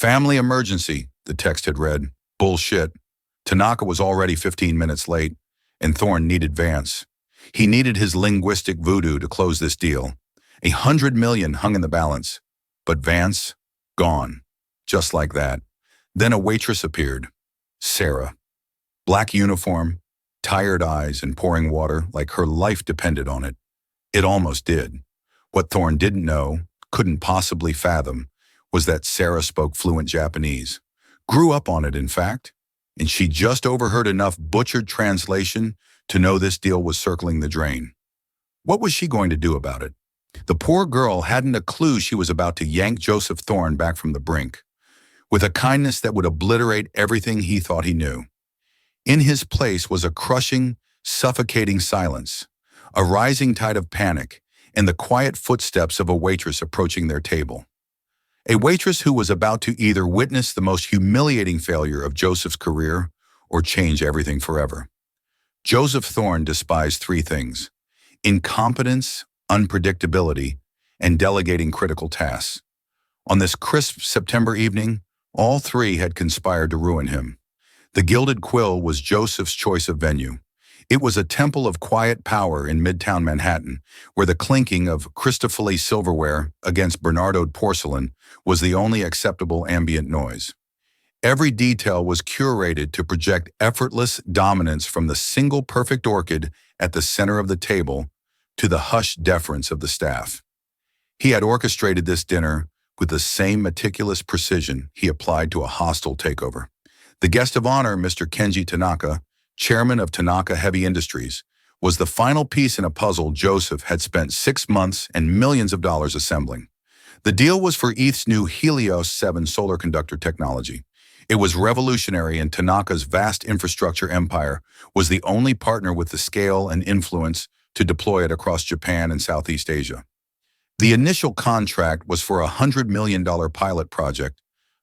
Family emergency, the text had read. Bullshit. Tanaka was already 15 minutes late, and Thorne needed Vance. He needed his linguistic voodoo to close this deal. $100 million hung in the balance. But Vance, gone. Just like that. Then a waitress appeared. Sarah. Black uniform, tired eyes, and pouring water like her life depended on it. It almost did. What Thorne didn't know, couldn't possibly fathom, was that Sarah spoke fluent Japanese. Grew up on it, in fact. And she just overheard enough butchered translation to know this deal was circling the drain. What was she going to do about it? The poor girl hadn't a clue she was about to yank Joseph Thorne back from the brink, with a kindness that would obliterate everything he thought he knew. In his place was a crushing, suffocating silence, a rising tide of panic, and the quiet footsteps of a waitress approaching their table. A waitress who was about to either witness the most humiliating failure of Joseph's career or change everything forever. Joseph Thorne despised three things: incompetence, unpredictability, and delegating critical tasks. On this crisp September evening, all three had conspired to ruin him. The Gilded Quill was Joseph's choice of venue. It was a temple of quiet power in Midtown Manhattan, where the clinking of Cristofoli silverware against Bernardoed porcelain was the only acceptable ambient noise. Every detail was curated to project effortless dominance, from the single perfect orchid at the center of the table to the hushed deference of the staff. He had orchestrated this dinner with the same meticulous precision he applied to a hostile takeover. The guest of honor, Mr. Kenji Tanaka, chairman of Tanaka Heavy Industries, was the final piece in a puzzle Joseph had spent 6 months and millions of dollars assembling. The deal was for ETH's new Helios 7 solar conductor technology. It was revolutionary, and Tanaka's vast infrastructure empire was the only partner with the scale and influence to deploy it across Japan and Southeast Asia. The initial contract was for a $100 million pilot project,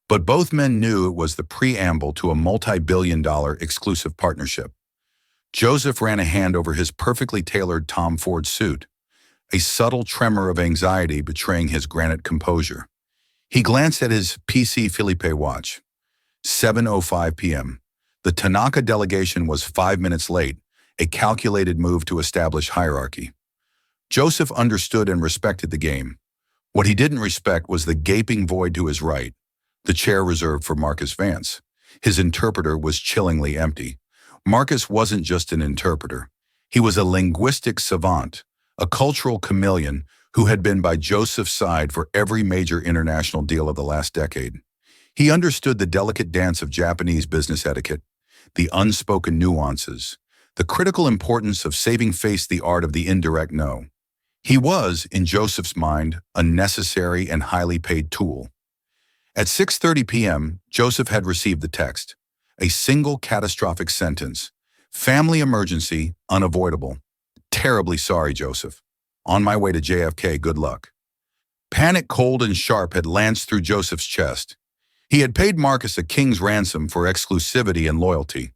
but both men knew it was the preamble to a multi-billion-dollar exclusive partnership. Joseph ran a hand over his perfectly tailored Tom Ford suit, a subtle tremor of anxiety betraying his granite composure. He glanced at his PC Philippe watch. 7:05 p.m. The Tanaka delegation was 5 minutes late, a calculated move to establish hierarchy. Joseph understood and respected the game. What he didn't respect was the gaping void to his right, the chair reserved for Marcus Vance. His interpreter was chillingly empty. Marcus wasn't just an interpreter. He was a linguistic savant, a cultural chameleon who had been by Joseph's side for every major international deal of the last decade. He understood the delicate dance of Japanese business etiquette, the unspoken nuances, the critical importance of saving face, the art of the indirect no. He was, in Joseph's mind, a necessary and highly paid tool. At 6:30 p.m., Joseph had received the text. A single catastrophic sentence. Family emergency, unavoidable. Terribly sorry, Joseph. On my way to JFK, good luck. Panic, cold and sharp, had lanced through Joseph's chest. He had paid Marcus a king's ransom for exclusivity and loyalty.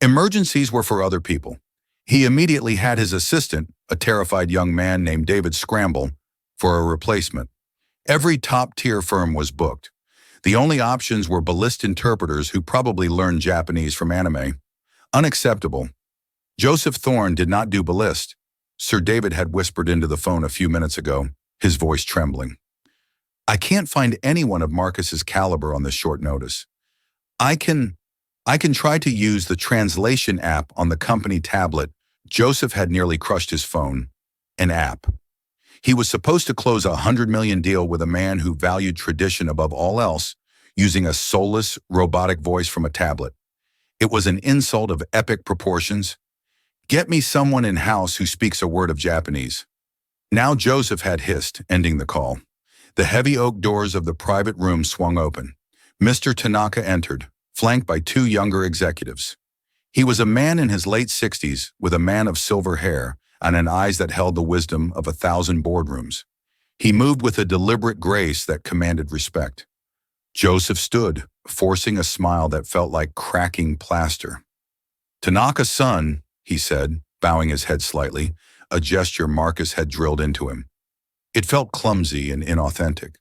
Emergencies were for other people. He immediately had his assistant, a terrified young man named David, scramble for a replacement. Every top-tier firm was booked. The only options were ballist interpreters who probably learned Japanese from anime. Unacceptable. Joseph Thorne did not do ballist. Sir David had whispered into the phone a few minutes ago, his voice trembling. I can't find anyone of Marcus's caliber on this short notice. I can try to use the translation app on the company tablet. Joseph had nearly crushed his phone. An app. He was supposed to close a $100 million deal with a man who valued tradition above all else, using a soulless, robotic voice from a tablet. It was an insult of epic proportions. Get me someone in-house who speaks a word of Japanese. Now Joseph had hissed, ending the call. The heavy oak doors of the private room swung open. Mr. Tanaka entered, flanked by two younger executives. He was a man in his late 60s, with a man of silver hair and an eyes that held the wisdom of 1,000 boardrooms. He moved with a deliberate grace that commanded respect. Joseph stood, forcing a smile that felt like cracking plaster. Tanaka-san, he said, bowing his head slightly, a gesture Marcus had drilled into him. It felt clumsy and inauthentic.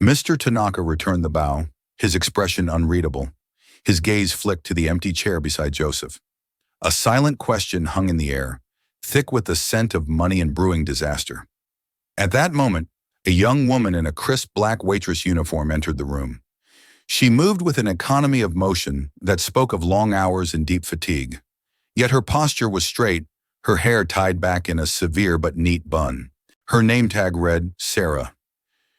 Mr. Tanaka returned the bow, his expression unreadable. His gaze flicked to the empty chair beside Joseph. A silent question hung in the air, thick with the scent of money and brewing disaster. At that moment, a young woman in a crisp black waitress uniform entered the room. She moved with an economy of motion that spoke of long hours and deep fatigue. Yet her posture was straight, her hair tied back in a severe but neat bun. Her name tag read, Sarah.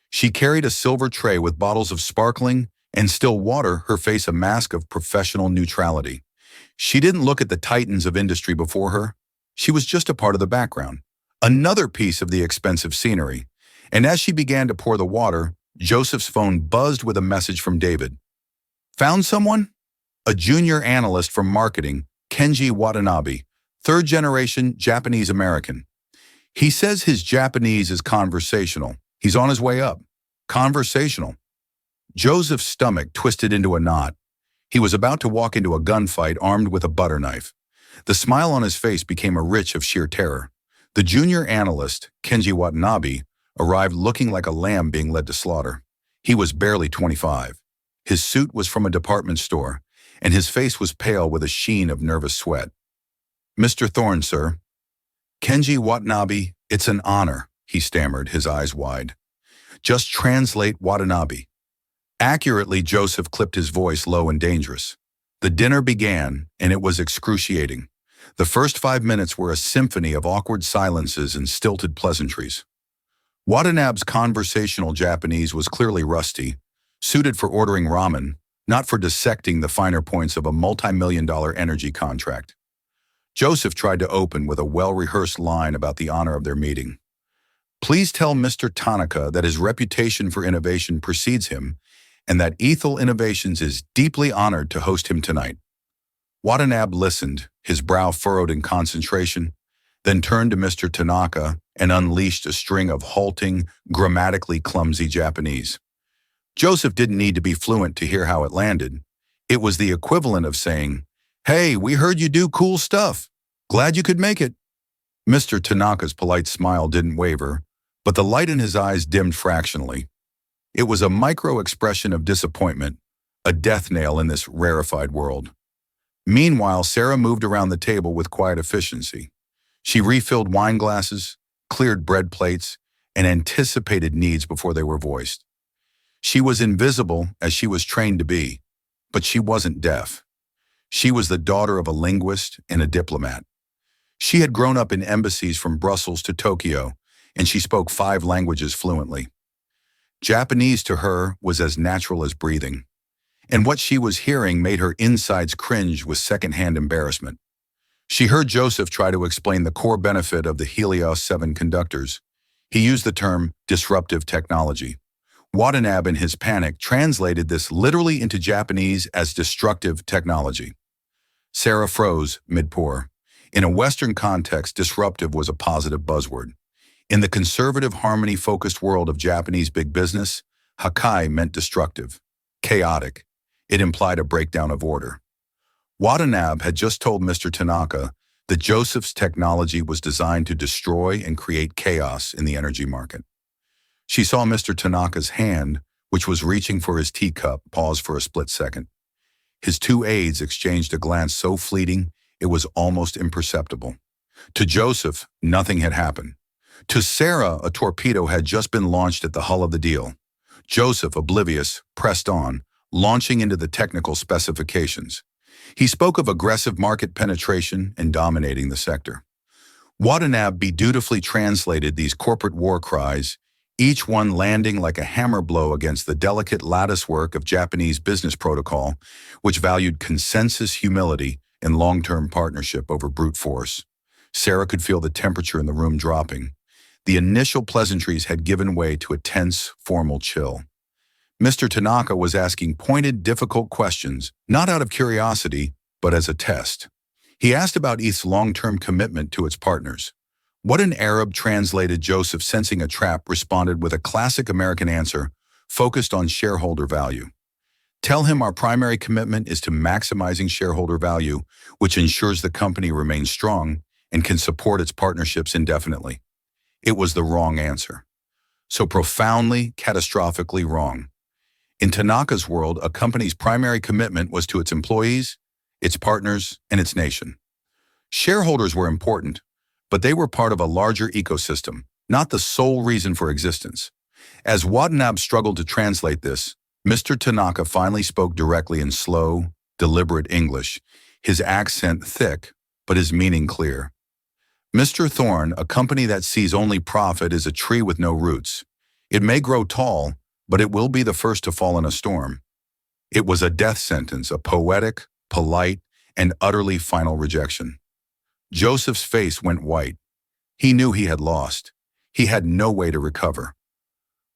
She carried a silver tray with bottles of sparkling and still water, her face a mask of professional neutrality. She didn't look at the titans of industry before her. She was just a part of the background, another piece of the expensive scenery. And as she began to pour the water, Joseph's phone buzzed with a message from David. Found someone? A junior analyst from marketing, Kenji Watanabe, third-generation Japanese-American. He says his Japanese is conversational. He's on his way up. Conversational. Joseph's stomach twisted into a knot. He was about to walk into a gunfight armed with a butter knife. The smile on his face became a rich of sheer terror. The junior analyst, Kenji Watanabe, arrived looking like a lamb being led to slaughter. He was barely 25. His suit was from a department store, and his face was pale with a sheen of nervous sweat. Mr. Thorne, sir. Kenji Watanabe, it's an honor, he stammered, his eyes wide. Just translate Watanabe. Accurately, Joseph clipped his voice low and dangerous. The dinner began, and it was excruciating. The first 5 minutes were a symphony of awkward silences and stilted pleasantries. Watanabe's conversational Japanese was clearly rusty, suited for ordering ramen, not for dissecting the finer points of a multi-million-dollar energy contract. Joseph tried to open with a well-rehearsed line about the honor of their meeting. Please tell Mr. Tanaka that his reputation for innovation precedes him and that Ethel Innovations is deeply honored to host him tonight. Watanabe listened, his brow furrowed in concentration, then turned to Mr. Tanaka and unleashed a string of halting, grammatically clumsy Japanese. Joseph didn't need to be fluent to hear how it landed. It was the equivalent of saying, "Hey, we heard you do cool stuff. Glad you could make it." Mr. Tanaka's polite smile didn't waver, but the light in his eyes dimmed fractionally. It was a micro-expression of disappointment, a death nail in this rarefied world. Meanwhile, Sarah moved around the table with quiet efficiency. She refilled wine glasses, cleared bread plates, and anticipated needs before they were voiced. She was invisible as she was trained to be, but she wasn't deaf. She was the daughter of a linguist and a diplomat. She had grown up in embassies from Brussels to Tokyo, and she spoke 5 languages fluently. Japanese to her was as natural as breathing, and what she was hearing made her insides cringe with secondhand embarrassment. She heard Joseph try to explain the core benefit of the Helios 7 conductors. He used the term disruptive technology. Watanabe, in his panic, translated this literally into Japanese as destructive technology. Sarah froze mid-pour. In a Western context, disruptive was a positive buzzword. In the conservative, harmony-focused world of Japanese big business, Hakai meant destructive, chaotic. It implied a breakdown of order. Watanabe had just told Mr. Tanaka that Joseph's technology was designed to destroy and create chaos in the energy market. She saw Mr. Tanaka's hand, which was reaching for his teacup, pause for a split second. His 2 aides exchanged a glance so fleeting it was almost imperceptible. To Joseph, nothing had happened. To Sarah, a torpedo had just been launched at the hull of the deal. Joseph, oblivious, pressed on, launching into the technical specifications. He spoke of aggressive market penetration and dominating the sector. Watanabe dutifully translated these corporate war cries, each one landing like a hammer blow against the delicate latticework of Japanese business protocol, which valued consensus humility and long-term partnership over brute force. Sarah could feel the temperature in the room dropping. The initial pleasantries had given way to a tense, formal chill. Mr. Tanaka was asking pointed, difficult questions, not out of curiosity, but as a test. He asked about ETH's long-term commitment to its partners. What an Arab translated Joseph, sensing a trap, responded with a classic American answer, focused on shareholder value. Tell him our primary commitment is to maximizing shareholder value, which ensures the company remains strong and can support its partnerships indefinitely. It was the wrong answer. So profoundly, catastrophically wrong. In Tanaka's world, a company's primary commitment was to its employees, its partners, and its nation. Shareholders were important, but they were part of a larger ecosystem, not the sole reason for existence. As Watanabe struggled to translate this, Mr. Tanaka finally spoke directly in slow, deliberate English, his accent thick, but his meaning clear. Mr. Thorne, a company that sees only profit, is a tree with no roots. It may grow tall, but it will be the first to fall in a storm. It was a death sentence, a poetic, polite, and utterly final rejection. Joseph's face went white. He knew he had lost. He had no way to recover.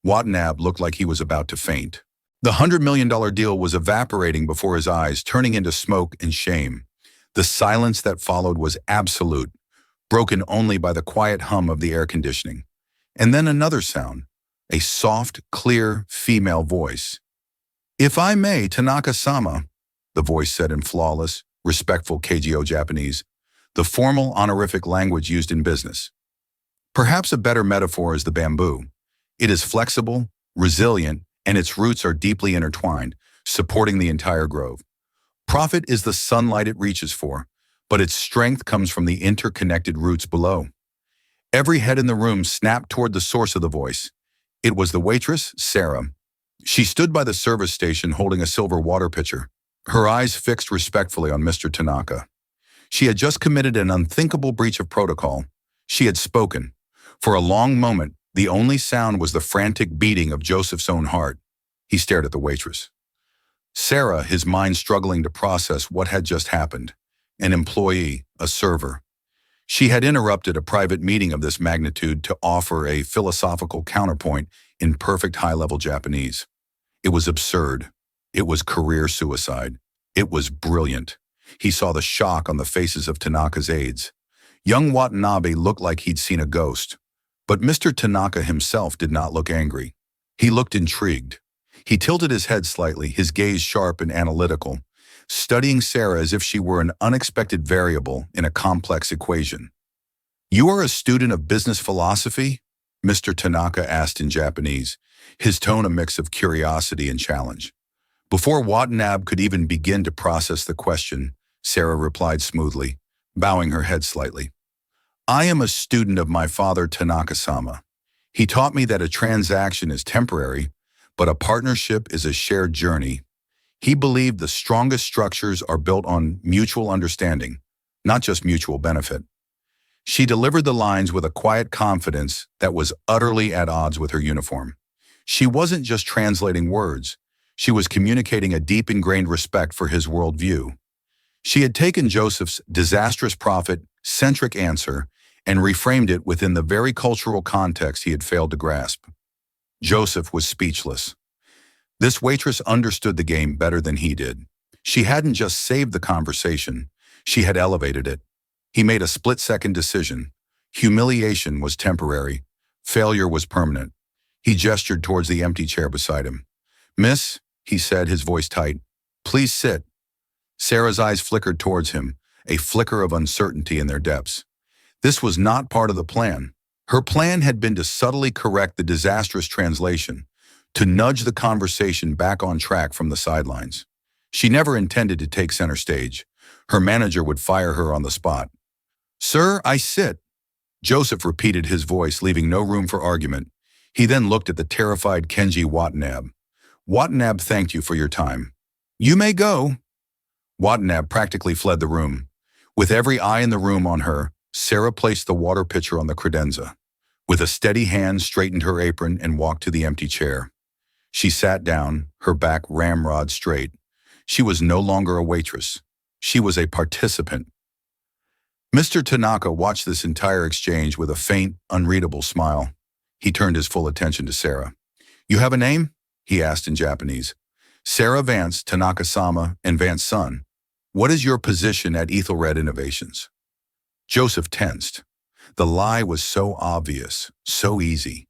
Watanabe looked like he was about to faint. The $100 million deal was evaporating before his eyes, turning into smoke and shame. The silence that followed was absolute, broken only by the quiet hum of the air conditioning. And then another sound, a soft, clear female voice. "If I may, Tanaka-sama," the voice said in flawless, respectful Keijo Japanese, the formal honorific language used in business. Perhaps a better metaphor is the bamboo. It is flexible, resilient, and its roots are deeply intertwined, supporting the entire grove. Profit is the sunlight it reaches for, but its strength comes from the interconnected roots below. Every head in the room snapped toward the source of the voice. It was the waitress, Sarah. She stood by the service station holding a silver water pitcher, her eyes fixed respectfully on Mr. Tanaka. She had just committed an unthinkable breach of protocol. She had spoken. For a long moment, the only sound was the frantic beating of Joseph's own heart. He stared at the waitress. Sarah, his mind struggling to process what had just happened. An employee, a server. She had interrupted a private meeting of this magnitude to offer a philosophical counterpoint in perfect high-level Japanese. It was absurd. It was career suicide. It was brilliant. He saw the shock on the faces of Tanaka's aides. Young Watanabe looked like he'd seen a ghost. But Mr. Tanaka himself did not look angry. He looked intrigued. He tilted his head slightly, his gaze sharp and analytical, studying Sarah as if she were an unexpected variable in a complex equation. "You are a student of business philosophy?" Mr. Tanaka asked in Japanese, his tone a mix of curiosity and challenge. Before Watanabe could even begin to process the question, Sarah replied smoothly, bowing her head slightly. "I am a student of my father, Tanaka-sama. He taught me that a transaction is temporary, but a partnership is a shared journey. He believed the strongest structures are built on mutual understanding, not just mutual benefit." She delivered the lines with a quiet confidence that was utterly at odds with her uniform. She wasn't just translating words. She was communicating a deep ingrained respect for his worldview. She had taken Joseph's disastrous profit-centric answer and reframed it within the very cultural context he had failed to grasp. Joseph was speechless. This waitress understood the game better than he did. She hadn't just saved the conversation, she had elevated it. He made a split-second decision. Humiliation was temporary. Failure was permanent. He gestured towards the empty chair beside him. "Miss," he said, his voice tight, "please sit." Sarah's eyes flickered towards him, a flicker of uncertainty in their depths. This was not part of the plan. Her plan had been to subtly correct the disastrous translation, to nudge the conversation back on track from the sidelines. She never intended to take center stage. Her manager would fire her on the spot. "Sir, I sit." Joseph repeated his voice, leaving no room for argument. He then looked at the terrified Kenji Watanabe. "Watanabe thanked you for your time. You may go." Watanabe practically fled the room. With every eye in the room on her, Sarah placed the water pitcher on the credenza. With a steady hand, straightened her apron and walked to the empty chair. She sat down, her back ramrod straight. She was no longer a waitress. She was a participant. Mr. Tanaka watched this entire exchange with a faint, unreadable smile. He turned his full attention to Sarah. "You have a name?" he asked in Japanese. "Sarah Vance, Tanaka-sama, and Vance's son. What is your position at Ethelred Innovations?" Joseph tensed. The lie was so obvious, so easy.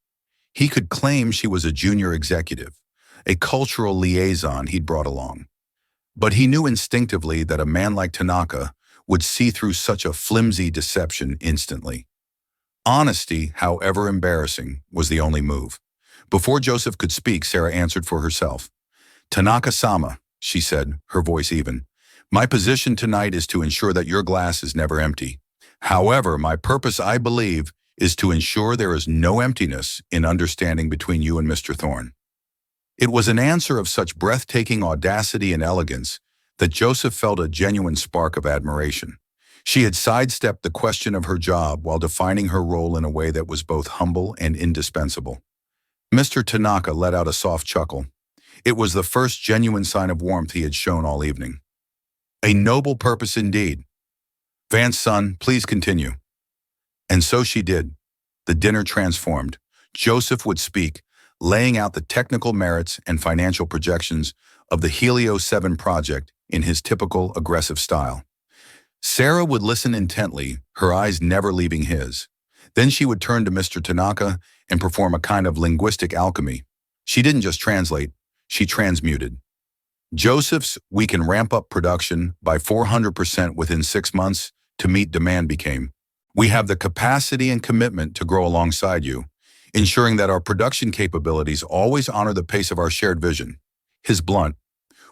He could claim she was a junior executive, a cultural liaison he'd brought along. But he knew instinctively that a man like Tanaka would see through such a flimsy deception instantly. Honesty, however embarrassing, was the only move. Before Joseph could speak, Sarah answered for herself. Tanaka-sama, she said, her voice even. My position tonight is to ensure that your glass is never empty. However, my purpose, I believe, is to ensure there is no emptiness in understanding between you and Mr. Thorne. It was an answer of such breathtaking audacity and elegance that Joseph felt a genuine spark of admiration. She had sidestepped the question of her job while defining her role in a way that was both humble and indispensable. Mr. Tanaka let out a soft chuckle. It was the first genuine sign of warmth he had shown all evening. A noble purpose indeed. Vance, son, please continue. And so she did. The dinner transformed. Joseph would speak, laying out the technical merits and financial projections of the Helio 7 project in his typical aggressive style. Sarah would listen intently, her eyes never leaving his. Then she would turn to Mr. Tanaka and perform a kind of linguistic alchemy. She didn't just translate, she transmuted. Joseph's "we can ramp up production by 400% within 6 months to meet demand" became, "we have the capacity and commitment to grow alongside you, ensuring that our production capabilities always honor the pace of our shared vision." His blunt,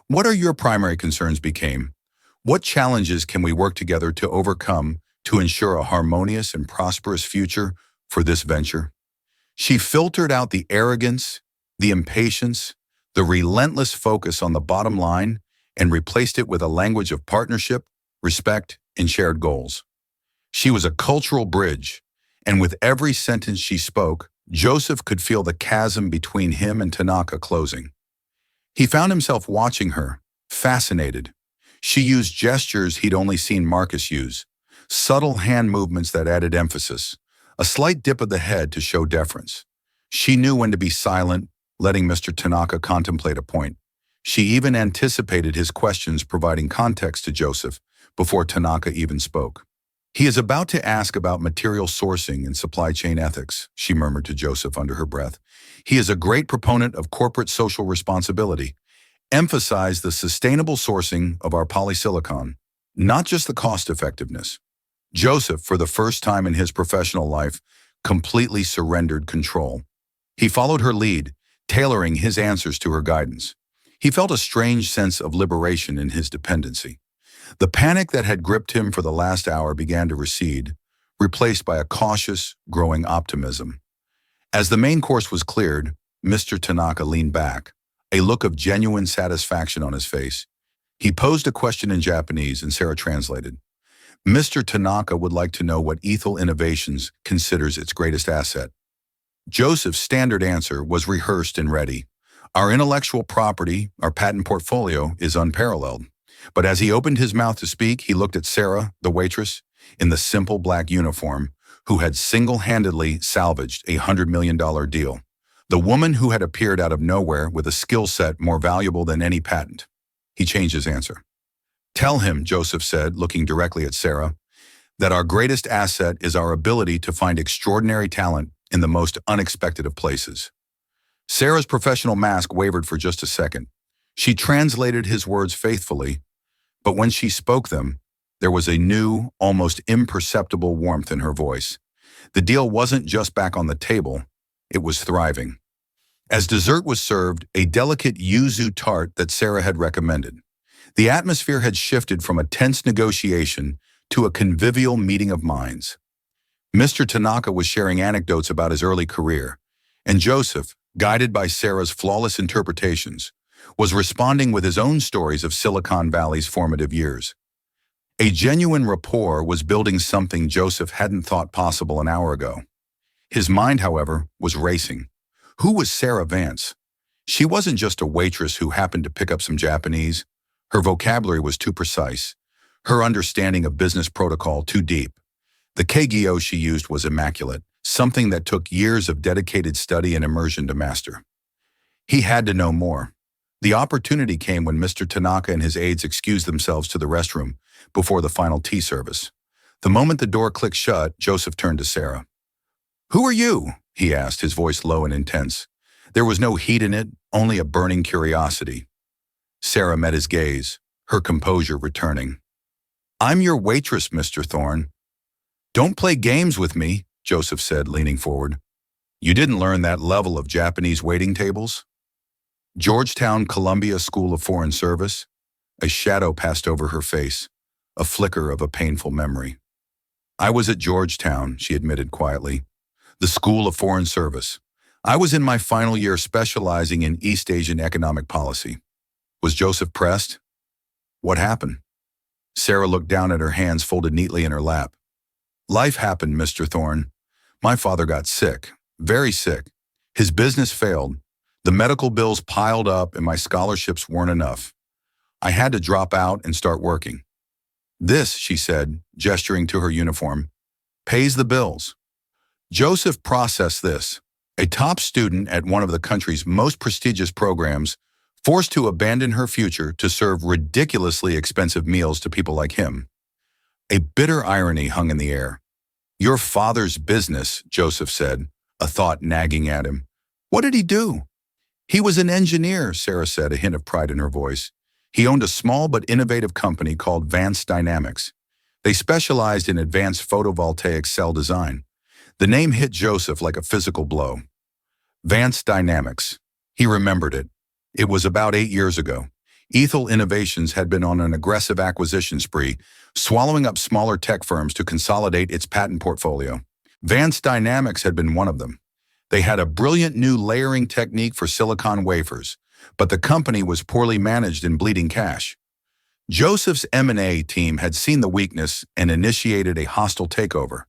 "What are your primary concerns?" became, "What challenges can we work together to overcome to ensure a harmonious and prosperous future for this venture?" She filtered out the arrogance, the impatience, the relentless focus on the bottom line, and replaced it with a language of partnership, respect, and shared goals. She was a cultural bridge, and with every sentence she spoke, Joseph could feel the chasm between him and Tanaka closing. He found himself watching her, fascinated. She used gestures he'd only seen Marcus use, subtle hand movements that added emphasis, a slight dip of the head to show deference. She knew when to be silent, letting Mr. Tanaka contemplate a point. She even anticipated his questions, providing context to Joseph before Tanaka even spoke. "He is about to ask about material sourcing and supply chain ethics," she murmured to Joseph under her breath. "He is a great proponent of corporate social responsibility. Emphasize the sustainable sourcing of our polysilicon, not just the cost effectiveness." Joseph, for the first time in his professional life, completely surrendered control. He followed her lead, tailoring his answers to her guidance. He felt a strange sense of liberation in his dependency. The panic that had gripped him for the last hour began to recede, replaced by a cautious, growing optimism. As the main course was cleared, Mr. Tanaka leaned back, a look of genuine satisfaction on his face. He posed a question in Japanese and Sarah translated. Mr. Tanaka would like to know what Ethel Innovations considers its greatest asset. Joseph's standard answer was rehearsed and ready. Our intellectual property, our patent portfolio, is unparalleled. But as he opened his mouth to speak, he looked at Sarah, the waitress, in the simple black uniform, who had single-handedly salvaged a $100 million deal. The woman who had appeared out of nowhere with a skill set more valuable than any patent. He changed his answer. "Tell him," Joseph said, looking directly at Sarah, "that our greatest asset is our ability to find extraordinary talent in the most unexpected of places." Sarah's professional mask wavered for just a second. She translated his words faithfully, but when she spoke them, there was a new, almost imperceptible warmth in her voice. The deal wasn't just back on the table, it was thriving. As dessert was served, a delicate yuzu tart that Sarah had recommended. The atmosphere had shifted from a tense negotiation to a convivial meeting of minds. Mr. Tanaka was sharing anecdotes about his early career, and Joseph, guided by Sarah's flawless interpretations, was responding with his own stories of Silicon Valley's formative years. A genuine rapport was building, something Joseph hadn't thought possible an hour ago. His mind, however, was racing. Who was Sarah Vance? She wasn't just a waitress who happened to pick up some Japanese. Her vocabulary was too precise, her understanding of business protocol too deep. The kegyo she used was immaculate, something that took years of dedicated study and immersion to master. He had to know more. The opportunity came when Mr. Tanaka and his aides excused themselves to the restroom before the final tea service. The moment the door clicked shut, Joseph turned to Sarah. "Who are you?" he asked, his voice low and intense. There was no heat in it, only a burning curiosity. Sarah met his gaze, her composure returning. "I'm your waitress, Mr. Thorne." "Don't play games with me," Joseph said, leaning forward. "You didn't learn that level of Japanese waiting tables?" Georgetown Columbia School of Foreign Service? A shadow passed over her face, a flicker of a painful memory. I was at Georgetown, she admitted quietly. The School of Foreign Service. I was in my final year specializing in East Asian economic policy. Was Joseph pressed? What happened? Sarah looked down at her hands folded neatly in her lap. Life happened, Mr. Thorne. My father got sick, very sick. His business failed. The medical bills piled up and my scholarships weren't enough. I had to drop out and start working. This, she said, gesturing to her uniform, pays the bills. Joseph processed this. A top student at one of the country's most prestigious programs, forced to abandon her future to serve ridiculously expensive meals to people like him. A bitter irony hung in the air. Your father's business, Joseph said, a thought nagging at him. What did he do? He was an engineer, Sarah said, a hint of pride in her voice. He owned a small but innovative company called Advanced Dynamics. They specialized in advanced photovoltaic cell design. The name hit Joseph like a physical blow. Advanced Dynamics. He remembered it. It was about 8 years ago. Ethel Innovations had been on an aggressive acquisition spree, swallowing up smaller tech firms to consolidate its patent portfolio. Advanced Dynamics had been one of them. They had a brilliant new layering technique for silicon wafers, but the company was poorly managed and bleeding cash. Joseph's M&A team had seen the weakness and initiated a hostile takeover.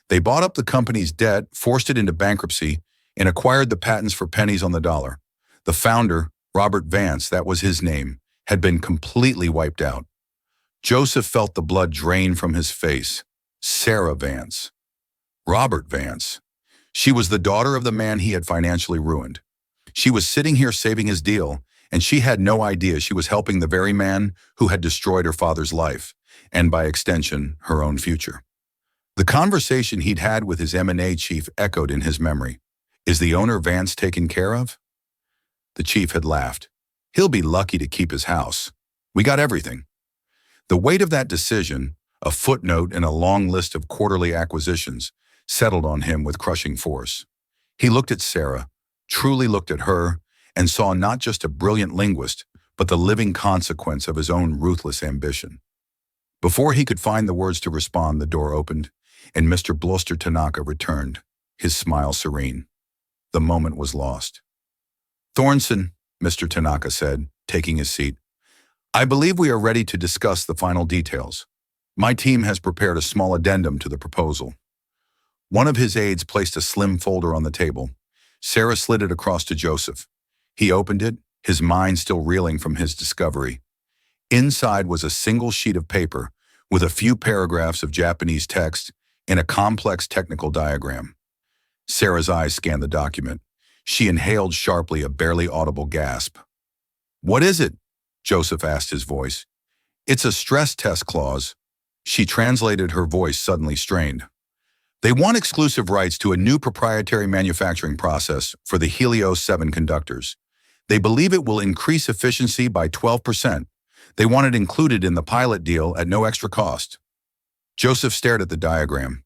They bought up the company's debt, forced it into bankruptcy, and acquired the patents for pennies on the dollar. The founder, Robert Vance, that was his name, had been completely wiped out. Joseph felt the blood drain from his face. Sarah Vance. Robert Vance. She was the daughter of the man he had financially ruined. She was sitting here saving his deal, and she had no idea she was helping the very man who had destroyed her father's life, and by extension, her own future. The conversation he'd had with his M&A chief echoed in his memory. Is the owner Vance taken care of? The chief had laughed. He'll be lucky to keep his house. We got everything. The weight of that decision, a footnote in a long list of quarterly acquisitions, settled on him with crushing force. He looked at Sarah, truly looked at her, and saw not just a brilliant linguist, but the living consequence of his own ruthless ambition. Before he could find the words to respond, the door opened, and Mr. Bluster Tanaka returned, his smile serene. The moment was lost. Thornson, Mr. Tanaka said, taking his seat. I believe we are ready to discuss the final details. My team has prepared a small addendum to the proposal. One of his aides placed a slim folder on the table. Sarah slid it across to Joseph. He opened it, his mind still reeling from his discovery. Inside was a single sheet of paper with a few paragraphs of Japanese text and a complex technical diagram. Sarah's eyes scanned the document. She inhaled sharply, a barely audible gasp. What is it? Joseph asked, his voice. It's a stress test clause. She translated, her voice suddenly strained. They want exclusive rights to a new proprietary manufacturing process for the Helios 7 conductors. They believe it will increase efficiency by 12%. They want it included in the pilot deal at no extra cost. Joseph stared at the diagram.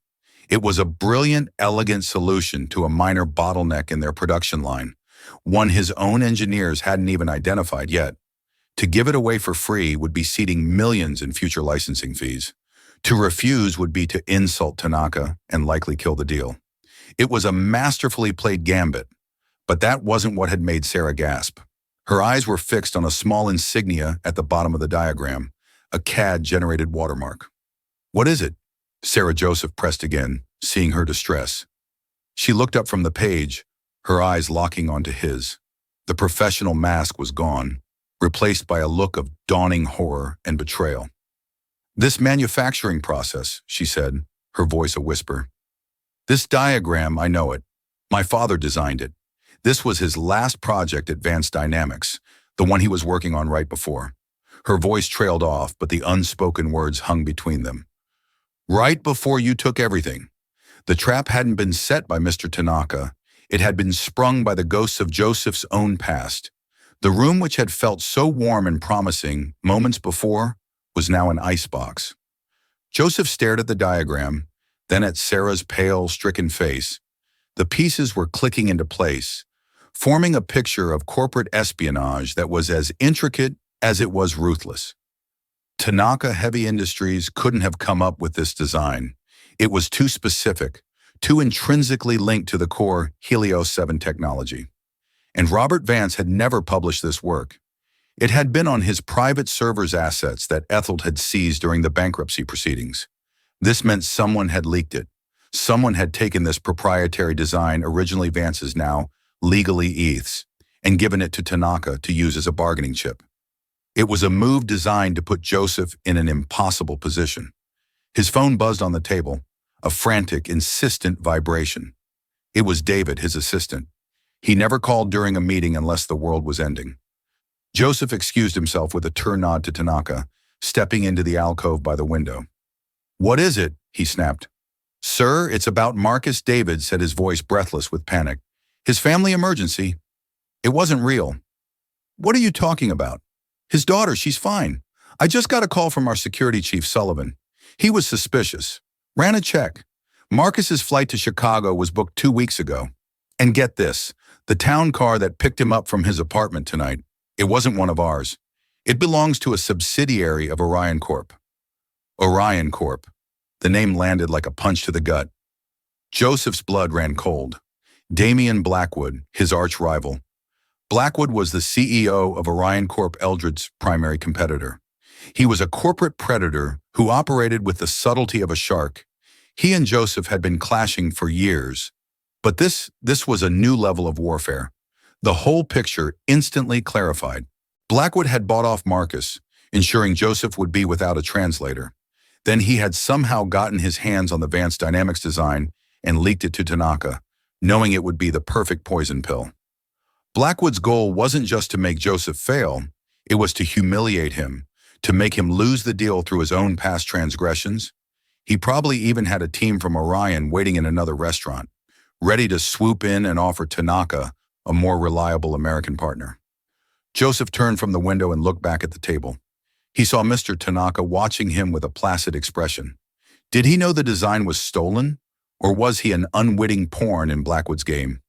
It was a brilliant, elegant solution to a minor bottleneck in their production line, one his own engineers hadn't even identified yet. To give it away for free would be seeding millions in future licensing fees. To refuse would be to insult Tanaka and likely kill the deal. It was a masterfully played gambit, but that wasn't what had made Sarah gasp. Her eyes were fixed on a small insignia at the bottom of the diagram, a CAD-generated watermark. What is it? Sarah Joseph pressed again, seeing her distress. She looked up from the page, her eyes locking onto his. The professional mask was gone, replaced by a look of dawning horror and betrayal. This manufacturing process, she said, her voice a whisper. This diagram, I know it. My father designed it. This was his last project at Advanced Dynamics, the one he was working on right before. Her voice trailed off, but the unspoken words hung between them. Right before you took everything. The trap hadn't been set by Mr. Tanaka. It had been sprung by the ghosts of Joseph's own past. The room which had felt so warm and promising moments before was now an icebox. Joseph stared at the diagram, then at Sarah's pale, stricken face. The pieces were clicking into place. forming a picture of corporate espionage that was as intricate as it was ruthless. Tanaka Heavy Industries couldn't have come up with this design. It was too specific, too intrinsically linked to the core Helios 7 technology. And Robert Vance had never published this work. It had been on his private server's assets that Ethel had seized during the bankruptcy proceedings. This meant someone had leaked it. Someone had taken this proprietary design, originally Vance's, now legally ETH's, and given it to Tanaka to use as a bargaining chip. It was a move designed to put Joseph in an impossible position. His phone buzzed on the table, a frantic, insistent vibration. It was David, his assistant. He never called during a meeting unless the world was ending. Joseph excused himself with a turn nod to Tanaka, stepping into the alcove by the window. "What is it?" he snapped. "Sir, it's about Marcus David," said his voice breathless with panic. "His family emergency. It wasn't real." "What are you talking about?" "His daughter, she's fine. I just got a call from our security chief, Sullivan. He was suspicious. Ran a check. Marcus's flight to Chicago was booked 2 weeks ago. And get this, the town car that picked him up from his apartment tonight, it wasn't one of ours. It belongs to a subsidiary of Orion Corp." Orion Corp. The name landed like a punch to the gut. Joseph's blood ran cold. Damian Blackwood, his arch rival. Blackwood was the CEO of Orion Corp, Eldred's primary competitor. He was a corporate predator who operated with the subtlety of a shark. He and Joseph had been clashing for years. But this was a new level of warfare. The whole picture instantly clarified. Blackwood had bought off Marcus, ensuring Joseph would be without a translator. Then he had somehow gotten his hands on the Vance Dynamics design and leaked it to Tanaka, knowing it would be the perfect poison pill. Blackwood's goal wasn't just to make Joseph fail, it was to humiliate him, to make him lose the deal through his own past transgressions. He probably even had a team from Orion waiting in another restaurant, ready to swoop in and offer Tanaka a more reliable American partner. Joseph turned from the window and looked back at the table. He saw Mr. Tanaka watching him with a placid expression. Did he know the design was stolen, or was he an unwitting pawn in Blackwood's game?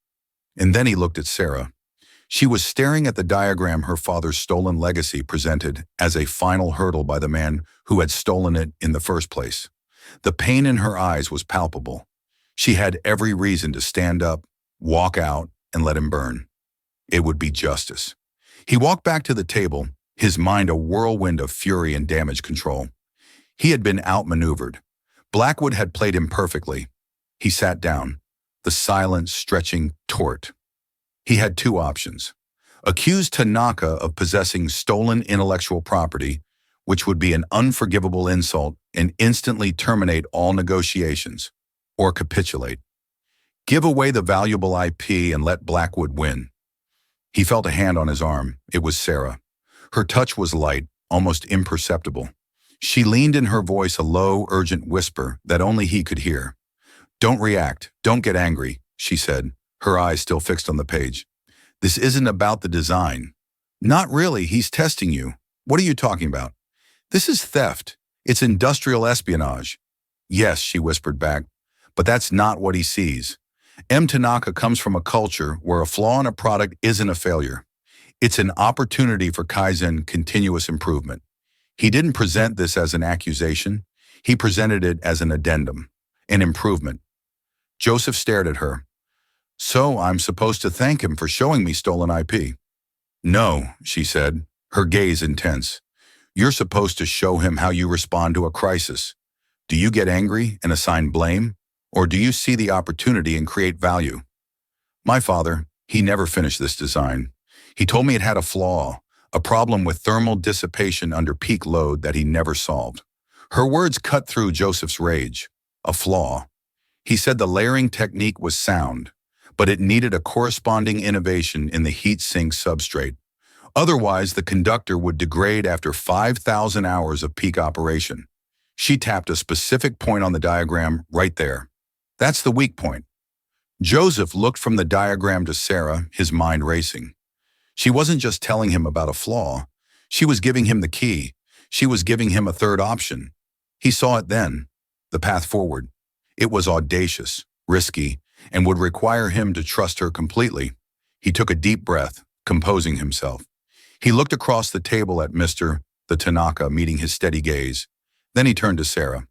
And then he looked at Sarah. She was staring at the diagram her father's stolen legacy presented as a final hurdle by the man who had stolen it in the first place. The pain in her eyes was palpable. She had every reason to stand up, walk out, and let him burn. It would be justice. He walked back to the table, his mind a whirlwind of fury and damage control. He had been outmaneuvered. Blackwood had played him perfectly. He sat down, the silent, stretching tort. He had two options. Accuse Tanaka of possessing stolen intellectual property, which would be an unforgivable insult and instantly terminate all negotiations, or capitulate. Give away the valuable IP and let Blackwood win. He felt a hand on his arm. It was Sarah. Her touch was light, almost imperceptible. She leaned in her voice a low, urgent whisper that only he could hear. "Don't react. Don't get angry," she said, her eyes still fixed on the page. "This isn't about the design." "Not really. He's testing you." "What are you talking about?" "This is theft. It's industrial espionage." "Yes," she whispered back, "but that's not what he sees. M. Tanaka comes from a culture where a flaw in a product isn't a failure. It's an opportunity for Kaizen, continuous improvement. He didn't present this as an accusation. He presented it as an addendum, an improvement." Joseph stared at her. "So I'm supposed to thank him for showing me stolen IP?" "No," she said, her gaze intense. "You're supposed to show him how you respond to a crisis. Do you get angry and assign blame? Or do you see the opportunity and create value? My father, he never finished this design. He told me it had a flaw, a problem with thermal dissipation under peak load that he never solved." Her words cut through Joseph's rage. A flaw. He said the layering technique was sound, but it needed a corresponding innovation in the heat sink substrate. Otherwise, the conductor would degrade after 5,000 hours of peak operation. She tapped a specific point on the diagram right there. "That's the weak point." Joseph looked from the diagram to Sarah, his mind racing. She wasn't just telling him about a flaw. She was giving him the key. She was giving him a third option. He saw it then, the path forward. It was audacious, risky, and would require him to trust her completely. He took a deep breath, composing himself. He looked across the table at Mr. the Tanaka, meeting his steady gaze. Then he turned to Sarah.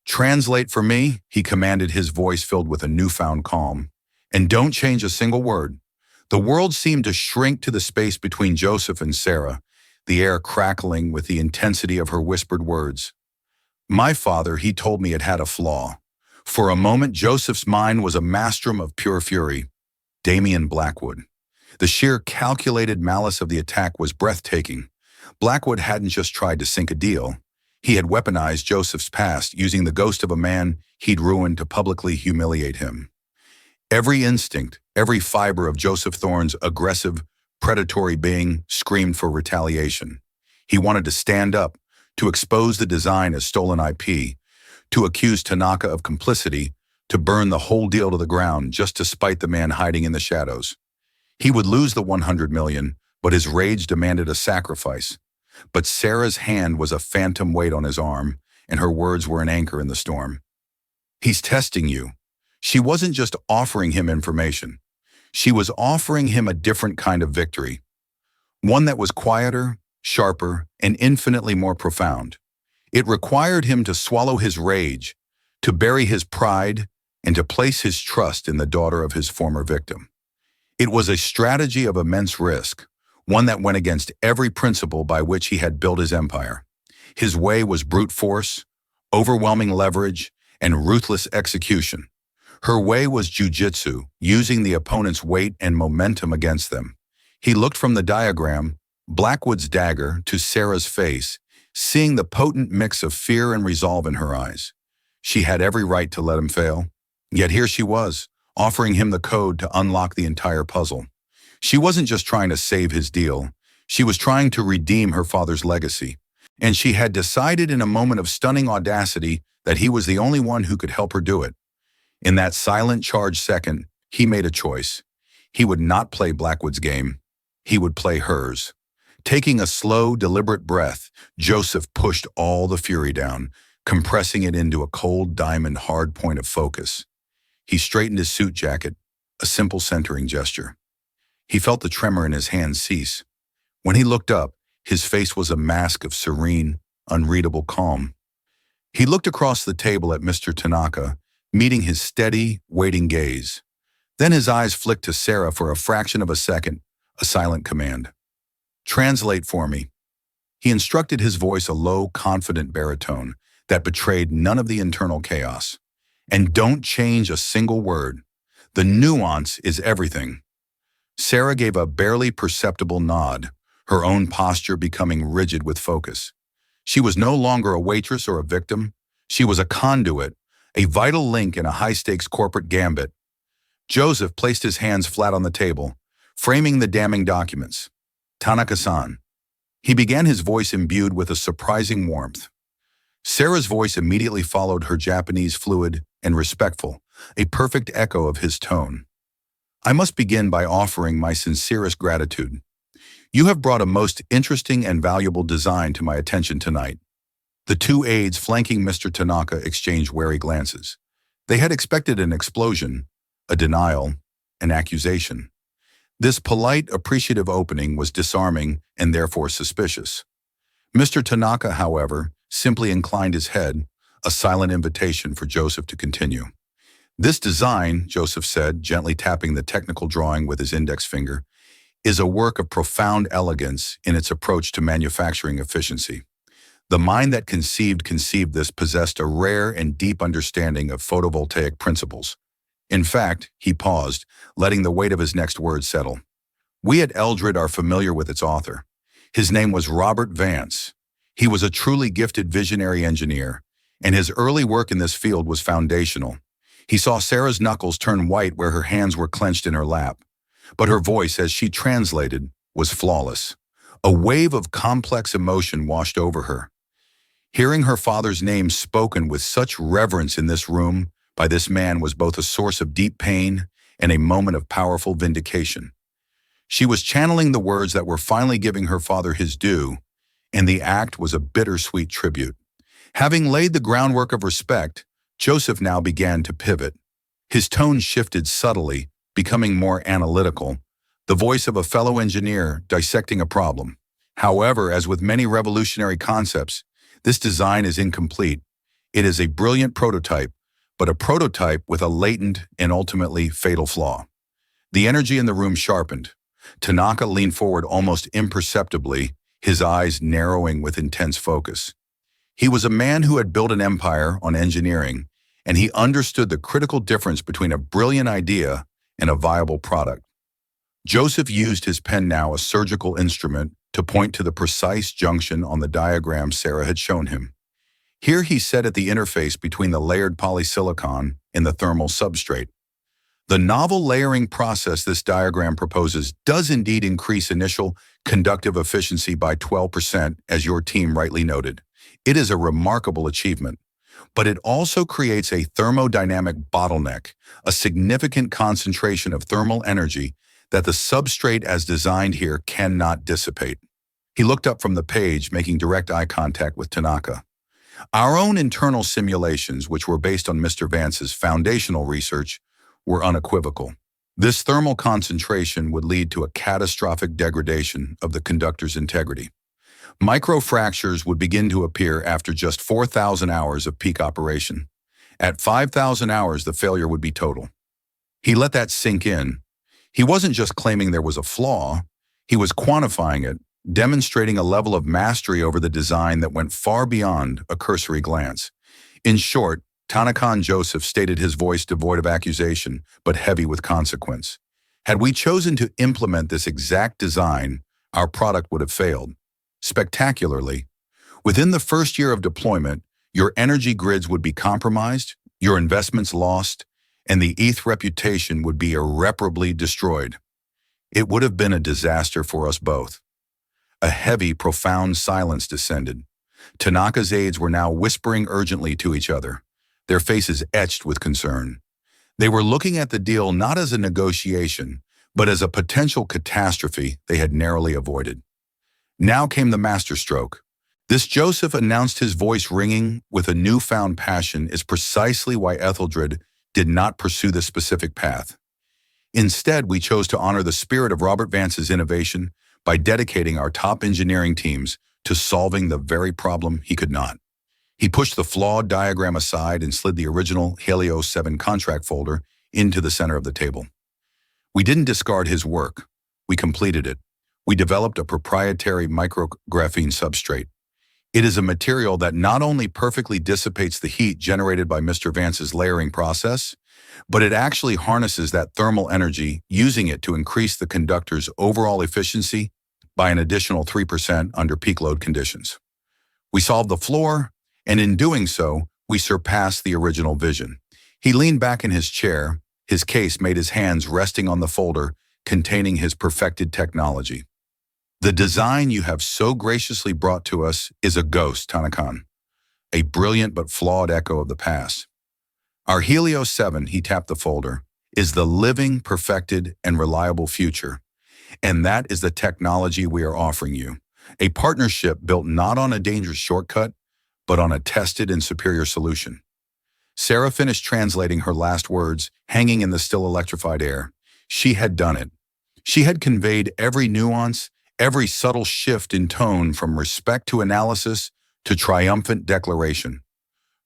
"Translate for me," he commanded, his voice filled with a newfound calm. "And don't change a single word." The world seemed to shrink to the space between Joseph and Sarah, the air crackling with the intensity of her whispered words. "My father, he told me it had a flaw." For a moment, Joseph's mind was a maelstrom of pure fury. Damian Blackwood. The sheer calculated malice of the attack was breathtaking. Blackwood hadn't just tried to sink a deal. He had weaponized Joseph's past, using the ghost of a man he'd ruined to publicly humiliate him. Every instinct, every fiber of Joseph Thorne's aggressive, predatory being screamed for retaliation. He wanted to stand up, to expose the design as stolen IP, to accuse Tanaka of complicity, to burn the whole deal to the ground just to spite the man hiding in the shadows. He would lose the 100 million, but his rage demanded a sacrifice. But Sarah's hand was a phantom weight on his arm, and her words were an anchor in the storm. "He's testing you." She wasn't just offering him information. She was offering him a different kind of victory. One that was quieter, sharper, and infinitely more profound. It required him to swallow his rage, to bury his pride, and to place his trust in the daughter of his former victim. It was a strategy of immense risk, one that went against every principle by which he had built his empire. His way was brute force, overwhelming leverage, and ruthless execution. Her way was jujitsu, using the opponent's weight and momentum against them. He looked from the diagram, Blackwood's dagger, to Sarah's face, seeing the potent mix of fear and resolve in her eyes. She had every right to let him fail. Yet here she was, offering him the code to unlock the entire puzzle. She wasn't just trying to save his deal. She was trying to redeem her father's legacy. And she had decided in a moment of stunning audacity that he was the only one who could help her do it. In that silent charge second, he made a choice. He would not play Blackwood's game. He would play hers. Taking a slow, deliberate breath, Joseph pushed all the fury down, compressing it into a cold diamond hard point of focus. He straightened his suit jacket, a simple centering gesture. He felt the tremor in his hands cease. When he looked up, his face was a mask of serene, unreadable calm. He looked across the table at Mr. Tanaka, meeting his steady, waiting gaze. Then his eyes flicked to Sarah for a fraction of a second, a silent command. "Translate for me." He instructed, his voice a low, confident baritone that betrayed none of the internal chaos. "And don't change a single word. The nuance is everything." Sarah gave a barely perceptible nod, her own posture becoming rigid with focus. She was no longer a waitress or a victim. She was a conduit, a vital link in a high-stakes corporate gambit. Joseph placed his hands flat on the table, framing the damning documents. "Tanaka-san." He began, his voice imbued with a surprising warmth. Sarah's voice immediately followed, her Japanese fluid and respectful, a perfect echo of his tone. "I must begin by offering my sincerest gratitude. You have brought a most interesting and valuable design to my attention tonight." The two aides flanking Mr. Tanaka exchanged wary glances. They had expected an explosion, a denial, an accusation. This polite, appreciative opening was disarming and therefore suspicious. Mr. Tanaka, however, simply inclined his head, a silent invitation for Joseph to continue. "This design," Joseph said, gently tapping the technical drawing with his index finger, "is a work of profound elegance in its approach to manufacturing efficiency. The mind that conceived this possessed a rare and deep understanding of photovoltaic principles. In fact," he paused, letting the weight of his next words settle. "We at Eldred are familiar with its author. His name was Robert Vance. He was a truly gifted visionary engineer, and his early work in this field was foundational." He saw Sarah's knuckles turn white where her hands were clenched in her lap. But her voice, as she translated, was flawless. A wave of complex emotion washed over her. Hearing her father's name spoken with such reverence in this room by this man was both a source of deep pain and a moment of powerful vindication. She was channeling the words that were finally giving her father his due, and the act was a bittersweet tribute. Having laid the groundwork of respect, Joseph now began to pivot. His tone shifted subtly, becoming more analytical, the voice of a fellow engineer dissecting a problem. However, as with many revolutionary concepts, this design is incomplete. It is a brilliant prototype, but a prototype with a latent and ultimately fatal flaw. The energy in the room sharpened. Tanaka leaned forward almost imperceptibly, his eyes narrowing with intense focus. He was a man who had built an empire on engineering, and he understood the critical difference between a brilliant idea and a viable product. Joseph used his pen now, a surgical instrument, to point to the precise junction on the diagram Sarah had shown him. Here he set at the interface between the layered polysilicon and the thermal substrate. The novel layering process this diagram proposes does indeed increase initial conductive efficiency by 12%, as your team rightly noted. It is a remarkable achievement, but it also creates a thermodynamic bottleneck, a significant concentration of thermal energy that the substrate as designed here cannot dissipate. He looked up from the page, making direct eye contact with Tanaka. Our own internal simulations, which were based on Mr. Vance's foundational research, were unequivocal. This thermal concentration would lead to a catastrophic degradation of the conductor's integrity. Microfractures would begin to appear after just 4,000 hours of peak operation. At 5,000 hours, the failure would be total. He let that sink in. He wasn't just claiming there was a flaw, he was quantifying it, demonstrating a level of mastery over the design that went far beyond a cursory glance. In short, Tanaka Joseph stated, his voice devoid of accusation, but heavy with consequence. Had we chosen to implement this exact design, our product would have failed. Spectacularly. Within the first year of deployment, your energy grids would be compromised, your investments lost, and the ETH reputation would be irreparably destroyed. It would have been a disaster for us both. A heavy, profound silence descended. Tanaka's aides were now whispering urgently to each other, their faces etched with concern. They were looking at the deal not as a negotiation, but as a potential catastrophe they had narrowly avoided. Now came the masterstroke. This, Joseph announced, his voice ringing with a newfound passion, is precisely why Etheldred did not pursue this specific path. Instead, we chose to honor the spirit of Robert Vance's innovation by dedicating our top engineering teams to solving the very problem he could not. He pushed the flawed diagram aside and slid the original Helios 7 contract folder into the center of the table. We didn't discard his work. We completed it. We developed a proprietary micrographene substrate. It is a material that not only perfectly dissipates the heat generated by Mr. Vance's layering process, but it actually harnesses that thermal energy, using it to increase the conductor's overall efficiency by an additional 3% under peak load conditions. We solved the floor, and in doing so, we surpassed the original vision. He leaned back in his chair, his case made his hands resting on the folder containing his perfected technology. The design you have so graciously brought to us is a ghost, Tanaka, a brilliant but flawed echo of the past. Our Helios 7, he tapped the folder, is the living, perfected, and reliable future. And that is the technology we are offering you. A partnership built not on a dangerous shortcut, but on a tested and superior solution. Sarah finished translating her last words, hanging in the still electrified air. She had done it. She had conveyed every nuance, every subtle shift in tone, from respect to analysis to triumphant declaration.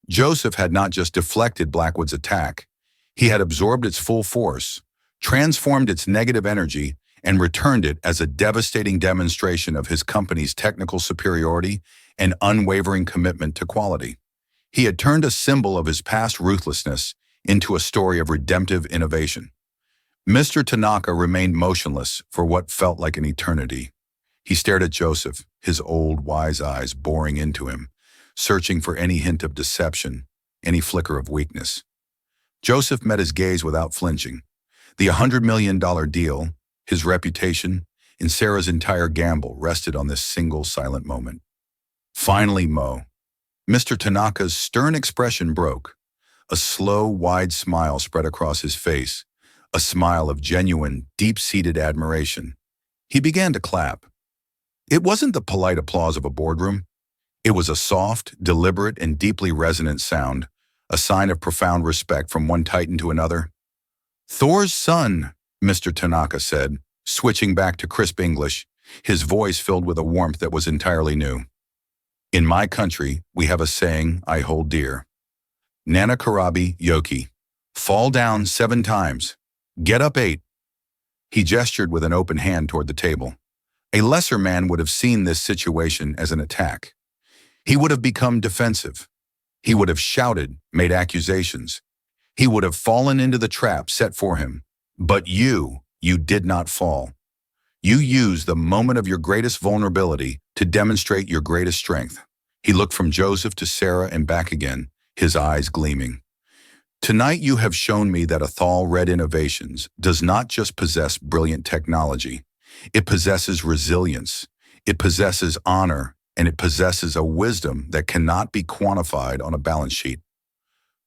Joseph had not just deflected Blackwood's attack. He had absorbed its full force, transformed its negative energy, and returned it as a devastating demonstration of his company's technical superiority and unwavering commitment to quality. He had turned a symbol of his past ruthlessness into a story of redemptive innovation. Mr. Tanaka remained motionless for what felt like an eternity. He stared at Joseph, his old, wise eyes boring into him, searching for any hint of deception, any flicker of weakness. Joseph met his gaze without flinching. The $100 million deal, his reputation, and Sarah's entire gamble rested on this single silent moment. Finally, Mo. Mr. Tanaka's stern expression broke. A slow, wide smile spread across his face, a smile of genuine, deep-seated admiration. He began to clap. It wasn't the polite applause of a boardroom. It was a soft, deliberate, and deeply resonant sound, a sign of profound respect from one titan to another. "Thor's son," Mr. Tanaka said, switching back to crisp English, his voice filled with a warmth that was entirely new. In my country, we have a saying I hold dear. Nana Karabi Yoki. Fall down 7 times. Get up 8. He gestured with an open hand toward the table. A lesser man would have seen this situation as an attack. He would have become defensive. He would have shouted, made accusations. He would have fallen into the trap set for him. But you did not fall. You used the moment of your greatest vulnerability to demonstrate your greatest strength. He looked from Joseph to Sarah and back again, his eyes gleaming. Tonight you have shown me that Athol Red Innovations does not just possess brilliant technology. It possesses resilience, it possesses honor, and it possesses a wisdom that cannot be quantified on a balance sheet.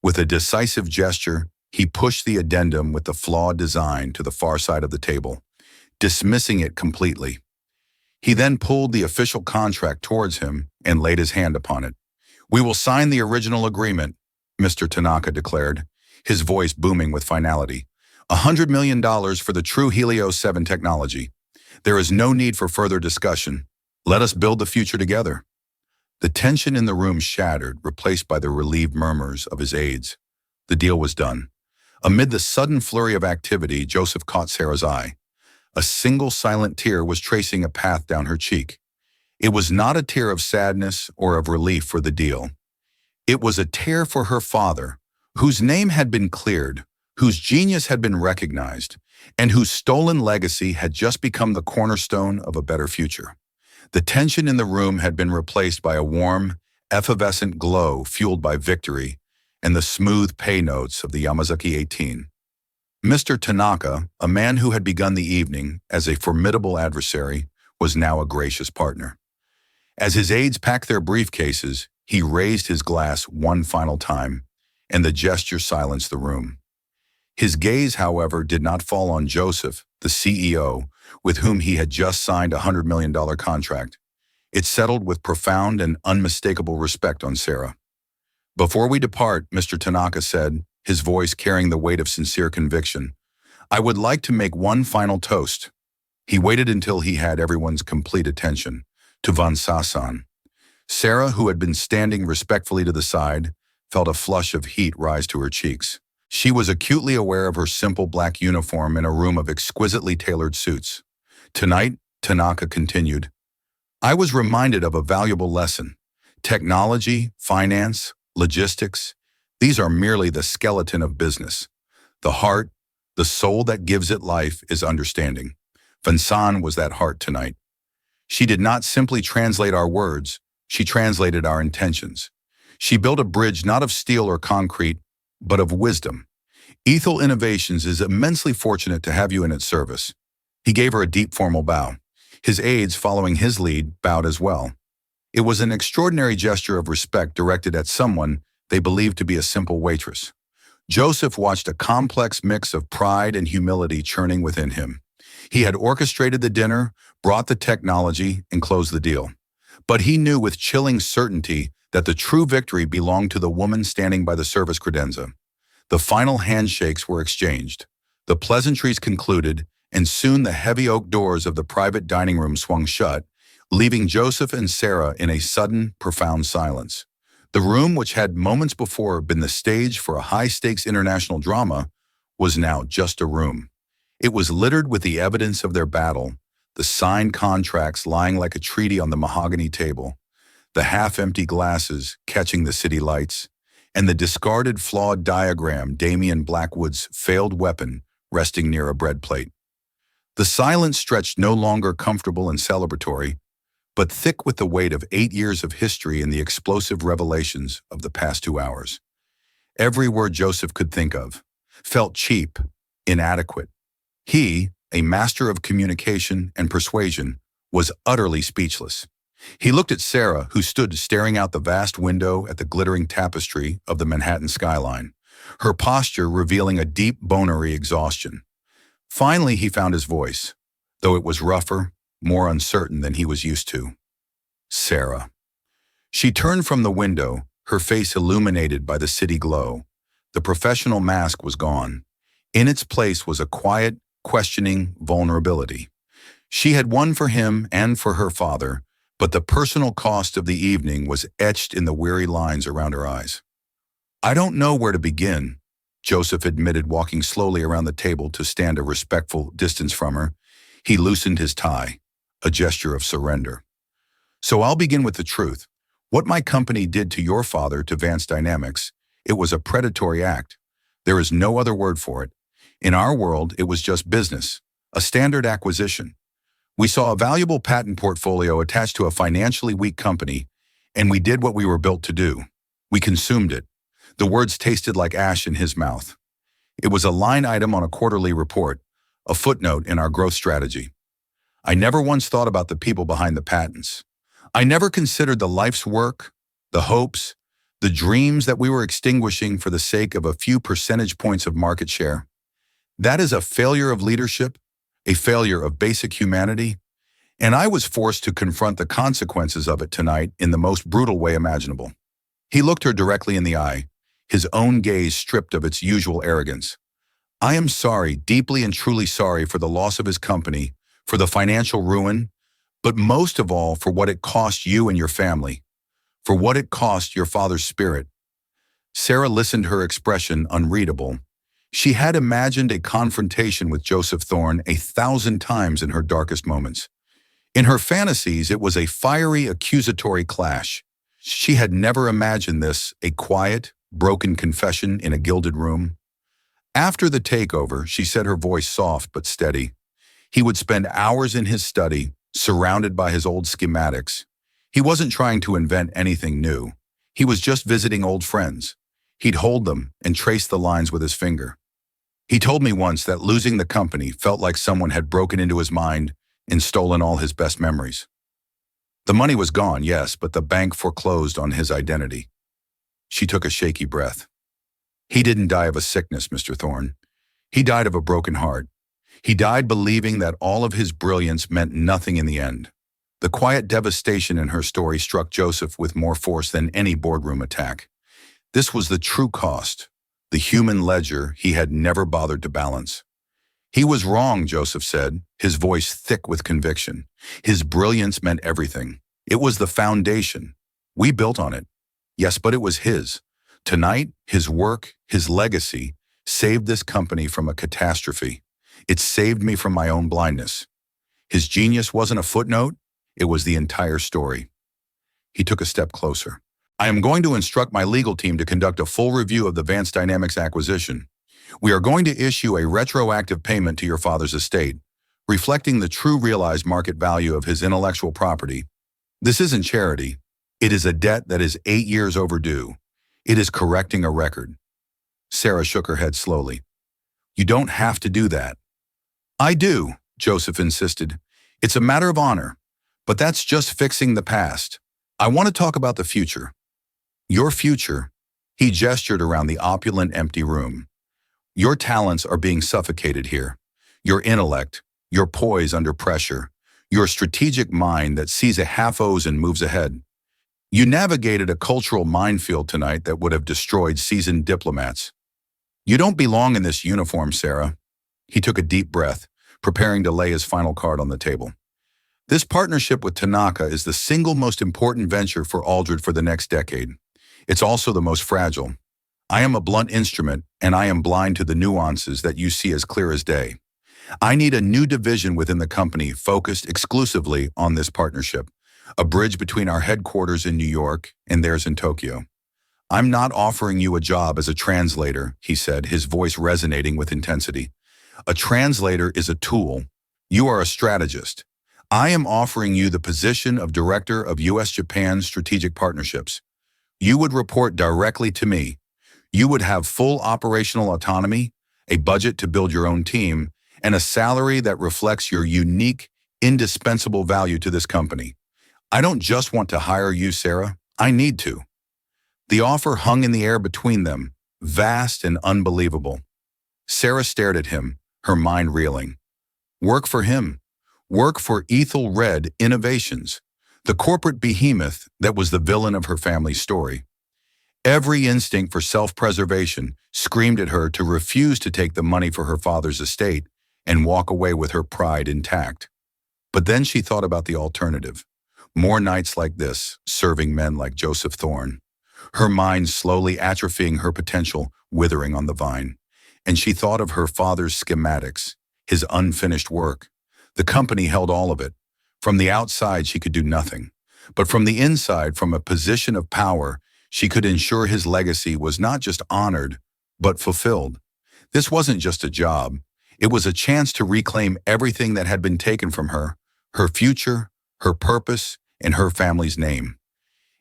With a decisive gesture, he pushed the addendum with the flawed design to the far side of the table, dismissing it completely. He then pulled the official contract towards him and laid his hand upon it. "We will sign the original agreement," Mr. Tanaka declared, his voice booming with finality. $100 million for the true Helios 7 technology. There is no need for further discussion. Let us build the future together. The tension in the room shattered, replaced by the relieved murmurs of his aides. The deal was done. Amid the sudden flurry of activity, Joseph caught Sarah's eye. A single silent tear was tracing a path down her cheek. It was not a tear of sadness or of relief for the deal. It was a tear for her father, whose name had been cleared, whose genius had been recognized, and whose stolen legacy had just become the cornerstone of a better future. The tension in the room had been replaced by a warm, effervescent glow fueled by victory and the smooth pay notes of the Yamazaki 18. Mr. Tanaka, a man who had begun the evening as a formidable adversary, was now a gracious partner. As his aides packed their briefcases, he raised his glass one final time, and the gesture silenced the room. His gaze, however, did not fall on Joseph, the CEO, with whom he had just signed a $100 million contract. It settled with profound and unmistakable respect on Sarah. "Before we depart," Mr. Tanaka said, his voice carrying the weight of sincere conviction, "I would like to make one final toast." He waited until he had everyone's complete attention. To Van Sasan. Sarah, who had been standing respectfully to the side, felt a flush of heat rise to her cheeks. She was acutely aware of her simple black uniform in a room of exquisitely tailored suits. "Tonight," Tanaka continued, "I was reminded of a valuable lesson. Technology, finance, logistics, these are merely the skeleton of business. The heart, the soul that gives it life is understanding. Vansan was that heart tonight. She did not simply translate our words, she translated our intentions. She built a bridge not of steel or concrete, but of wisdom. Ethel Innovations is immensely fortunate to have you in its service." He gave her a deep formal bow. His aides, following his lead, bowed as well. It was an extraordinary gesture of respect directed at someone they believed to be a simple waitress. Joseph watched a complex mix of pride and humility churning within him. He had orchestrated the dinner, brought the technology, and closed the deal. But he knew with chilling certainty that the true victory belonged to the woman standing by the service credenza. The final handshakes were exchanged. The pleasantries concluded, and soon the heavy oak doors of the private dining room swung shut, leaving Joseph and Sarah in a sudden, profound silence. The room, which had moments before been the stage for a high-stakes international drama, was now just a room. It was littered with the evidence of their battle, the signed contracts lying like a treaty on the mahogany table, the half-empty glasses catching the city lights, and the discarded flawed diagram Damian Blackwood's failed weapon resting near a bread plate. The silence stretched no longer comfortable and celebratory, but thick with the weight of 8 years of history and the explosive revelations of the past 2 hours. Every word Joseph could think of felt cheap, inadequate. He, a master of communication and persuasion, was utterly speechless. He looked at Sarah, who stood staring out the vast window at the glittering tapestry of the Manhattan skyline, her posture revealing a deep bonery exhaustion. Finally, he found his voice, though it was rougher, more uncertain than he was used to. "Sarah." She turned from the window, her face illuminated by the city glow. The professional mask was gone. In its place was a quiet, questioning vulnerability. She had won for him and for her father, but the personal cost of the evening was etched in the weary lines around her eyes. "I don't know where to begin," Joseph admitted, walking slowly around the table to stand a respectful distance from her. He loosened his tie, a gesture of surrender. "So I'll begin with the truth. What my company did to your father, to Vance Dynamics, it was a predatory act. There is no other word for it. In our world, it was just business, a standard acquisition. We saw a valuable patent portfolio attached to a financially weak company, and we did what we were built to do. We consumed it." The words tasted like ash in his mouth. "It was a line item on a quarterly report, a footnote in our growth strategy. I never once thought about the people behind the patents. I never considered the life's work, the hopes, the dreams that we were extinguishing for the sake of a few percentage points of market share. That is a failure of leadership, a failure of basic humanity, and I was forced to confront the consequences of it tonight in the most brutal way imaginable." He looked her directly in the eye, his own gaze stripped of its usual arrogance. "I am sorry, deeply and truly sorry, for the loss of his company, for the financial ruin, but most of all for what it cost you and your family, for what it cost your father's spirit." Sarah listened, her expression unreadable. She had imagined a confrontation with Joseph Thorne 1,000 times in her darkest moments. In her fantasies, it was a fiery, accusatory clash. She had never imagined this, a quiet, broken confession in a gilded room. After the takeover, she said, her voice soft but steady, he would spend hours in his study, surrounded by his old schematics. He wasn't trying to invent anything new. He was just visiting old friends. He'd hold them and trace the lines with his finger. He told me once that losing the company felt like someone had broken into his mind and stolen all his best memories. The money was gone, yes, but the bank foreclosed on his identity. She took a shaky breath. "He didn't die of a sickness, Mr. Thorne. He died of a broken heart. He died believing that all of his brilliance meant nothing in the end." The quiet devastation in her story struck Joseph with more force than any boardroom attack. This was the true cost, the human ledger he had never bothered to balance. "He was wrong," Joseph said, his voice thick with conviction. "His brilliance meant everything. It was the foundation. We built on it. Yes, but it was his. Tonight, his work, his legacy, saved this company from a catastrophe. It saved me from my own blindness. His genius wasn't a footnote, it was the entire story." He took a step closer. "I am going to instruct my legal team to conduct a full review of the Vance Dynamics acquisition. We are going to issue a retroactive payment to your father's estate, reflecting the true realized market value of his intellectual property. This isn't charity. It is a debt that is 8 years overdue. It is correcting a record." Sarah shook her head slowly. "You don't have to do that." "I do," Joseph insisted. "It's a matter of honor. But that's just fixing the past. I want to talk about the future. Your future." He gestured around the opulent, empty room. "Your talents are being suffocated here. Your intellect, your poise under pressure, your strategic mind that sees a half-O's and moves ahead. You navigated a cultural minefield tonight that would have destroyed seasoned diplomats. You don't belong in this uniform, Sarah." He took a deep breath, preparing to lay his final card on the table. "This partnership with Tanaka is the single most important venture for Aldred for the next decade. It's also the most fragile. I am a blunt instrument, and I am blind to the nuances that you see as clear as day. I need a new division within the company focused exclusively on this partnership, a bridge between our headquarters in New York and theirs in Tokyo. I'm not offering you a job as a translator," he said, his voice resonating with intensity. "A translator is a tool. You are a strategist. I am offering you the position of Director of U.S.-Japan Strategic Partnerships. You would report directly to me. You would have full operational autonomy, a budget to build your own team, and a salary that reflects your unique, indispensable value to this company. I don't just want to hire you, Sarah. I need to." The offer hung in the air between them, vast and unbelievable. Sarah stared at him, her mind reeling. Work for him. Work for Ethel Red Innovations, the corporate behemoth that was the villain of her family's story. Every instinct for self-preservation screamed at her to refuse to take the money for her father's estate and walk away with her pride intact. But then she thought about the alternative. More nights like this, serving men like Joseph Thorne. Her mind slowly atrophying, her potential withering on the vine. And she thought of her father's schematics, his unfinished work. The company held all of it. From the outside, she could do nothing. But from the inside, from a position of power, she could ensure his legacy was not just honored, but fulfilled. This wasn't just a job. It was a chance to reclaim everything that had been taken from her future, her purpose, and her family's name.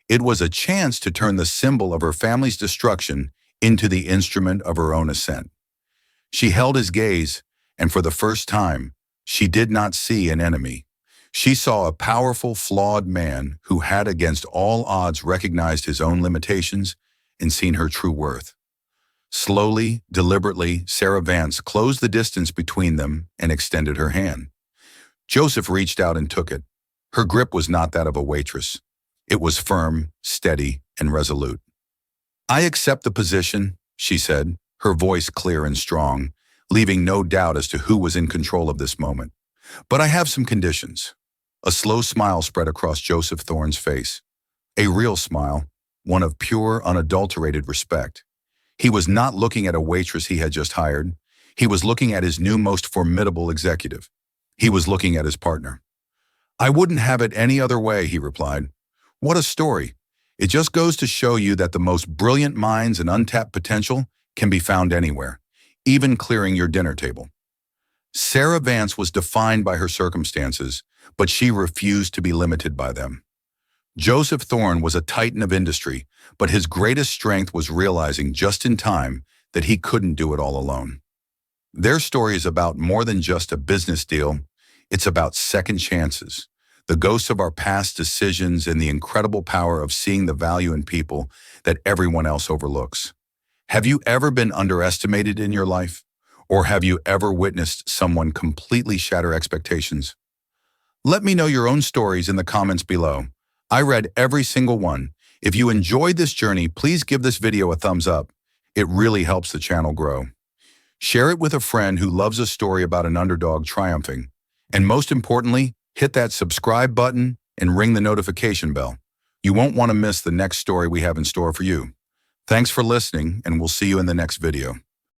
It was a chance to turn the symbol of her family's destruction into the instrument of her own ascent. She held his gaze, and for the first time, she did not see an enemy. She saw a powerful, flawed man who had against all odds recognized his own limitations and seen her true worth. Slowly, deliberately, Sarah Vance closed the distance between them and extended her hand. Joseph reached out and took it. Her grip was not that of a waitress. It was firm, steady, and resolute. "I accept the position," she said, her voice clear and strong, leaving no doubt as to who was in control of this moment. "But I have some conditions." A slow smile spread across Joseph Thorne's face. A real smile, one of pure, unadulterated respect. He was not looking at a waitress he had just hired. He was looking at his new, most formidable executive. He was looking at his partner. "I wouldn't have it any other way," he replied. "What a story. It just goes to show you that the most brilliant minds and untapped potential can be found anywhere, even clearing your dinner table." Sarah Vance was defined by her circumstances, but she refused to be limited by them. Joseph Thorne was a titan of industry, but his greatest strength was realizing just in time that he couldn't do it all alone. Their story is about more than just a business deal. It's about second chances, the ghosts of our past decisions, and the incredible power of seeing the value in people that everyone else overlooks. Have you ever been underestimated in your life? Or have you ever witnessed someone completely shatter expectations? Let me know your own stories in the comments below. I read every single one. If you enjoyed this journey, please give this video a thumbs up. It really helps the channel grow. Share it with a friend who loves a story about an underdog triumphing. And most importantly, hit that subscribe button and ring the notification bell. You won't want to miss the next story we have in store for you. Thanks for listening, and we'll see you in the next video.